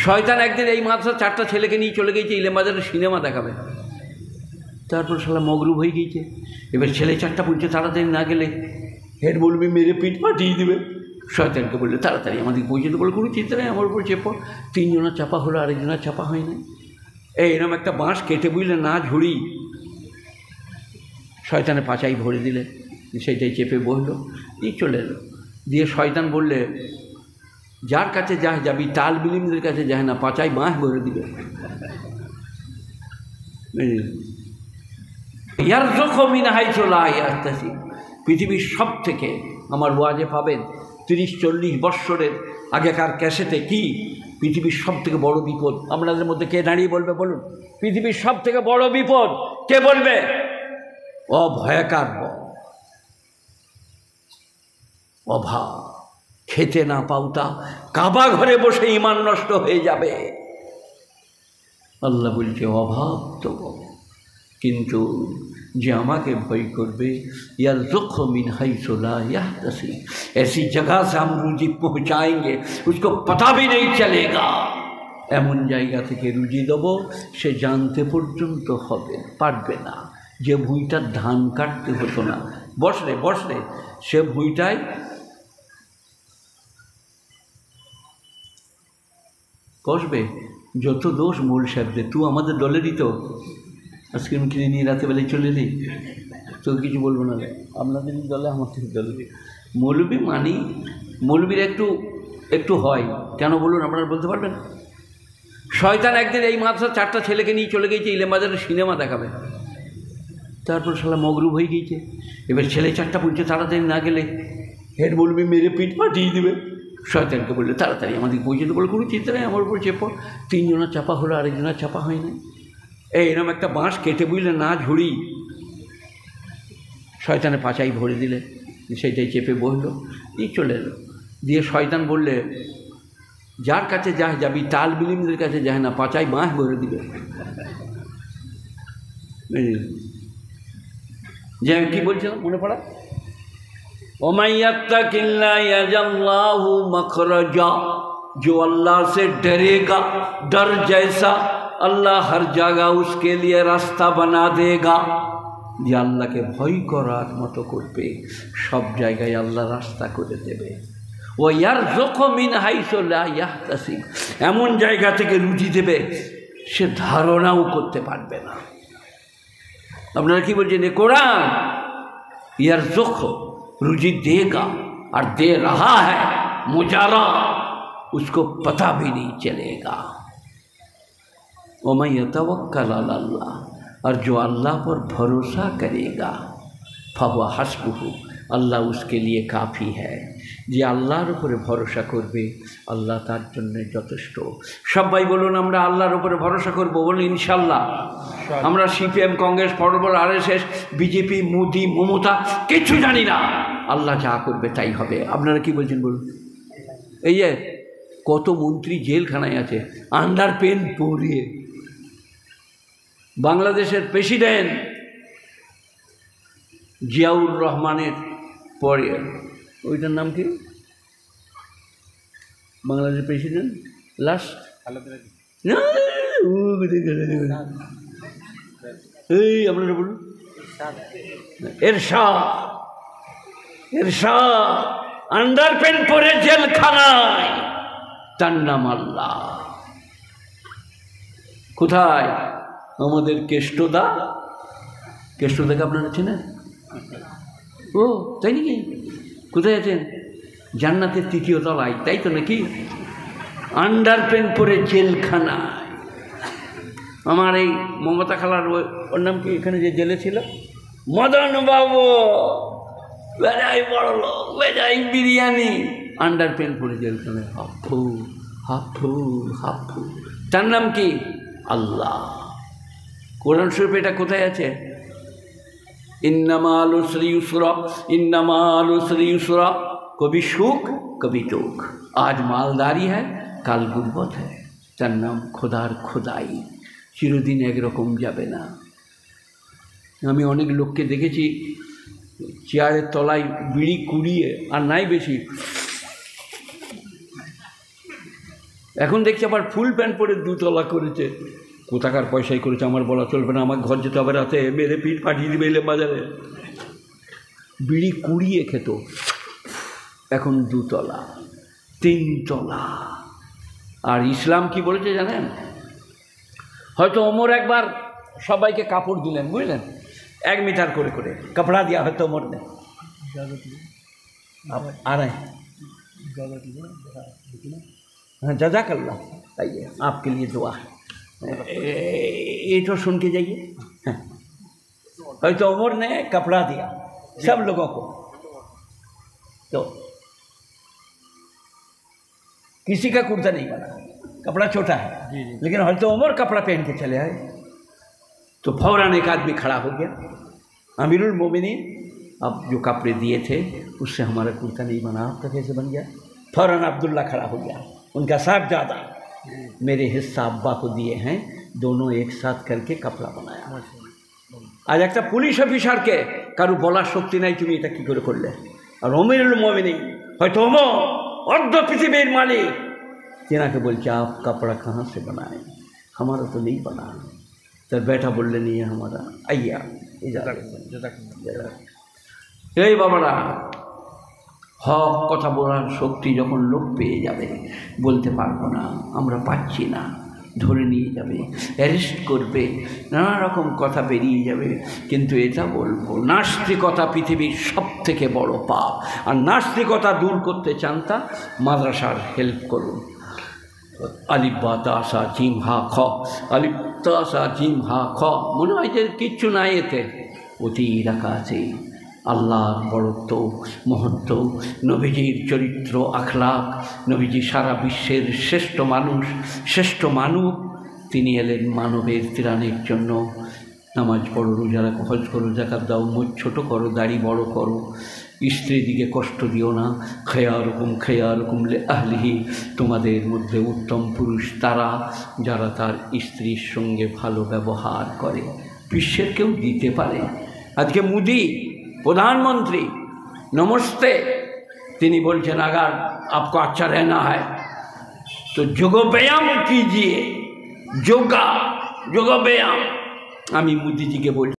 শয়তান একদিন এই মাদ্রাসার 4টা ছেলেকে নিয়ে চলে গিয়েছে ইলামবাজারে সিনেমা দেখাবে। তারপর শালা মগরুব হয়ে গিয়েছে। এবার ছেলে 4টা বলছে তাড়াতাড়ি না গেলে হেড বলবে মেরে পিঠ পাঠিয়ে দেবে। শয়তানকে বললে তাড়াতাড়ি আমাদের পৌঁছতে বলে কোনো চিন্তা নেই, আমার উপর চেপো। 3 জনের চাপা হলো, আরেকজনের চাপা হয় না। এরকম একটা বাঁশ কেটে বুঝলে না ঝুড়ি শয়তানের পাচাই ভরে দিলে, সেইটাই চেপে বসলো, চলে এলো। দিয়ে শয়তান বললে যার কাছে যাবি তাল বিলিমদের কাছে যায় না, পাচাই বাঁশ ভরে দিবে। পৃথিবীর সব থেকে আমার ওয়াজে পাবেন 30-40 বৎসরের আগেকার ক্যাসেটে কি পৃথিবীর সব থেকে বড় বিপদ আপনাদের মধ্যে কে দাঁড়িয়ে বলবে বলুন? পৃথিবীর সব থেকে বড় বিপদ কে বলবে? অভয়াকার অভাব, খেতে না পাওতা, কাবা ঘরে বসে ঈমান নষ্ট হয়ে যাবে। আল্লাহ বলছে অভাব তো, কিন্তু যে আমাকে ভয় করবে ইয়ারযুকহু মিন হাইসু লা ইয়াহতাসিব, ऐसी जगह से हम रुजी पहुँचाएंगे उसको पता भी नहीं चलेगा। এমন জায়গা থেকে রুজি দেব সে জানতে পর্যন্ত পারবে না। যে ভুঁইটার ধান কাটতে হতো না বসরে সে ভুঁইটায় বসবে। যত দোষ মূল সাহেবদের, তুই আমাদের দলেরই তো, আইসক্রিম কিনে নিয়ে রাতেবেলায় চলে এলি, তোকে কিছু বলবো না, আপনাদেরই দলে আমাদের দলেরই। মৌলবি মানি, মৌলবির একটু হয় কেন বলুন, আপনারা বলতে পারবেন? শয়তান একদিন এই মাদ্রাসার 4টা ছেলেকে নিয়ে চলে গিয়েছে ইলামবাজারে সিনেমা দেখাবে। তারপর শালা মগরুব হয়ে গিয়েছে। এবার ছেলে 4টা বলছে তাড়াতাড়ি না গেলে হেড বলবে মেরে পিঠ পাঠিয়ে দেবে। শয়তানকে বললে তাড়াতাড়ি আমাদের পৌঁছতে বলে কোনো চিন্তা নেই, আমার উপর চেপো। 3 জনের চাপা হলো, আরেকজনের চাপা হয় না। এরকম একটা বাঁশ কেটে বুঝলে না ঝুড়ি শয়তানের পাচাই ভরে দিলে, সেইটাই চেপে বসলো, চলে এলো। দিয়ে শয়তান বললে যার কাছে যাবি তাল বিলিমদের কাছে যায় না, পাচাই বাঁশ ভরে দিবে। যে আমি কি বলছিলাম মনে পড়া? ওমান ইয়াত্তাকিল্লাহ ইয়াজআল্লাহু মখরাজা, जो अल्लाह से डरेगा डर जैसा अल्लाह हर जगह उसके लिए रास्ता बना देगा। যে আল্লাহকে ভয় করার মতো করবে সব জায়গায় আল্লাহ রাস্তা করে দেবে। ও ইয়ারযুকহু মিন হাইসু লা ইয়াহতাসিব, এমন জায়গা থেকে রুজি দেবে সে ধারণাও করতে পারবে না। আপনারা কি বলছেন? কোরআন ইয়ারযুকহু रुजी देगा और दे रहा है मुजारा, उसको पता भी नहीं चलेगा। वमन यतवक्कल अल्लाह, और जो अल्लाह पर भरोसा करेगा फहुवा हस्बुहु, अल्लाह उसके लिए काफ़ी है। যে আল্লাহর উপরে ভরসা করবে আল্লাহ তার জন্য যথেষ্ট। সবাই বলুন আমরা আল্লাহর উপরে ভরসা করব, বলুন ইনশাল্লাহ। আমরা CPM, Congress, forward, RSS, BJP, Modi, Mamata কিছু জানি না, আল্লাহ যা করবে তাই হবে। আপনারা কি বলছেন বলুন? এই যে কত মন্ত্রী জেলখানায় আছে আন্ডার পেন পরিয়ে। বাংলাদেশের প্রেসিডেন্ট জিয়াউর রহমানের পরে, ওইটার নাম কি বাংলাদেশের প্রেসিডেন্ট লাস্ট? এই আপনারা বলুন এরশাদ আন্ডার পেন পরে জেলখানায়, তার নাম আল্লাহ। কোথায়? আমাদের কেষ্টদাকে আপনারা চেনেন? ও তাই নাকি? কোথায় আছেন? জান্নাতের 3য় তলায়, তাই তো নাকি? আন্ডার পেন পরে জেলখানায়। আমার এই মমতা খালার ওর নাম কি, এখানে যে জেলে ছিল, মদন বাবু, বেজাই বড় লোক, বেজাই বিরিয়ানি, আন্ডার পেন পরে জেলখানায়। হাফু, তার নাম কি? আল্লাহ। কোরআন শরীফ এটা কোথায় আছে? ইন্নামাল উসরি ইউসরা, ইন্নামাল উসরি ইউসরা, কবি সুখ কবি দুঃখ, আজ মালদারি হ্যায় কাল গুরবত হ্যায়। তার নাম খোদার খোদাই, চিরদিন একরকম যাবে না। আমি অনেক লোককে দেখেছি চেয়ারের তলায় বিড়ি কুড়িয়ে, আর নাই বেশি, এখন দেখছি আবার ফুল প্যান্ট পরে 2 তলা করেছে। কোথাকার পয়সাই করেছে আমার বলা চলবে না, আমার ঘর যেতে হবে রাতে, মেরে পিঠ পাঠিয়ে দিবে এলে বাজারে। বিড়ি কুড়িয়ে খেত, এখন 2 তলা 3 তলা। আর ইসলাম কি বলেছে জানেন? হয়তো ওমর একবার সবাইকে কাপড় দিলেন, বুঝলেন, 1 মিটার করে করে कपड़ा दिया হয়তো ওমর ने। आप आ रहे हैं? हाँ, जज़ाकल्लाह। आइए, आपके लिए दुआ है। ये तो सुन के जाइए। हयतो उमर ने कपड़ा दिया सब लोगों को, तो किसी का कुर्ता नहीं बना, कपड़ा छोटा है, लेकिन हयतो उमर कपड़ा पहन के चले आए, तो फौरन एक आदमी खड़ा हो गया, अमीरुल मोमिनीन, अब जो कपड़े दिए थे उससे हमारा कुर्ता नहीं बना, आपका कैसे बन गया? फौरन अब्दुल्ला खड़ा हो गया, उनका साहबजादा, मेरे हिस्सा अब्बा को दिए हैं, दोनों एक साथ करके कपड़ा बनाया। आज एक पुलिस अफिसार के कारो बलार शक्ति नहीं, तुम এটা কি করে করলে? और अमीरुल मोमिनीन হয়তো ওমর अर्ध पृथ्वीर मालिक, तेनाके बोलছে आप कपड़ा कहाँ से बनाए? हमारा तो नहीं बना। तो बेटा बोलले नहीं हमारा, आइया এই বাবারা, হক কথা বলার শক্তি যখন লোক পেয়ে যাবে, বলতে পারবো না, আমরা পাচ্ছি না, ধরে নিয়ে যাবে, অ্যারেস্ট করবে, নানা রকম কথা বেরিয়ে যাবে। কিন্তু এটা বলবো, নাস্তিকতা পৃথিবীর সবথেকে বড় পাপ। আর নাস্তিকতা দূর করতে চান তা মাদ্রাসার হেল্প করুন। আলিফ বা তা সা জিম হা খ, আলিফ তা সা জিম হা খ, মনে হয় যে কিচ্ছু নাই, এতে অতি রাখা আছে। আল্লাহর বড়ত্ব, মহত্ব, নবীজির চরিত্র, আখলাক, নবীজি সারা বিশ্বের শ্রেষ্ঠ মানুষ, শ্রেষ্ঠ মানব। তিনি এলেন মানবের ত্রাণের জন্য। নামাজ পড়ো, রোজা রাখো, হজ করো, যাকাত দাও, মুখ ছোট করো, দাড়ি বড় করো, স্ত্রীর দিকে কষ্ট দিও না। খেয়ারুকুম লে আহলিহি, তোমাদের মধ্যে উত্তম পুরুষ তারা যারা তার স্ত্রীর সঙ্গে ভালো ব্যবহার করে। বিশ্বের কেউ দিতে পারে? আজকে মোদি प्रधानमंत्री नमस्ते, তিনি বলছেন अगर आपको अच्छा रहना है तो योग व्यायाम कीजिए, योगा योग व्यायाम। আমি मोदी जी के बोल